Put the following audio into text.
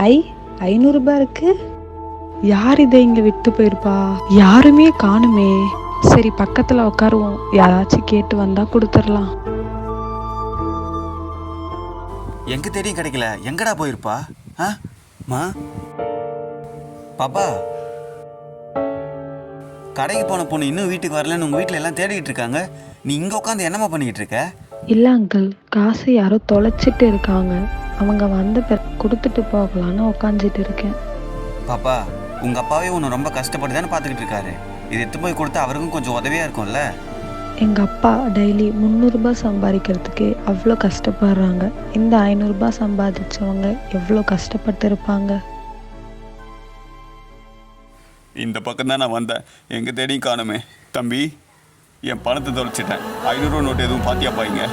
ஐ 500 ரூபா இருக்கு. யார் இதை இங்க விட்டு போயிருப்பா? யாருமே காணுமே. சரி பக்கத்துல உட்காருவோம், யாராச்சும் கேட்டு வந்தா கொடுத்துடலாம். எங்க தேடியும் கிடைக்கல. எங்கடா போயிருப்பா? மா பாப்பா, கடைக்கு போன பொண்ணு இன்னும் வீட்டுக்கு வரலன்னு உங்க வீட்டில் எல்லாம் தேடிக்கிட்டு இருக்காங்க. நீ இங்க உட்காந்து என்னம்மா பண்ணிக்கிட்டு இருக்க? இல்ல அங்கிள், காசு யாரோ தொலைச்சிட்டு இருக்காங்க. அவங்க வந்த பிறகு கொடுத்துட்டு போகலான்னு உட்காந்துட்டு இருக்கேன். பாப்பா, உங்க அப்பாவே உன்னை ரொம்ப கஷ்டப்பட்டு தானே பார்த்துக்கிட்டு இருக்காரு. இது எடுத்து போய் கொடுத்தா அவருக்கும் கொஞ்சம் உதவியா இருக்கும்ல. எங்க அப்பா டெய்லி 300 ரூபா சம்பாதிக்கிறதுக்கு அவ்வளோ கஷ்டப்படுறாங்க. இந்த 500 ரூபா சம்பாதிச்சவங்க எவ்வளோ கஷ்டப்பட்டு இருப்பாங்க. இந்த பக்கம் தான் நான் வந்தேன், எங்க தேடியும் காணுமே. தம்பி, என் பணத்தை தொலைச்சிட்டேன். 500 ரூபா நோட்டு எதுவும் பாத்தியா பாய்ங்க?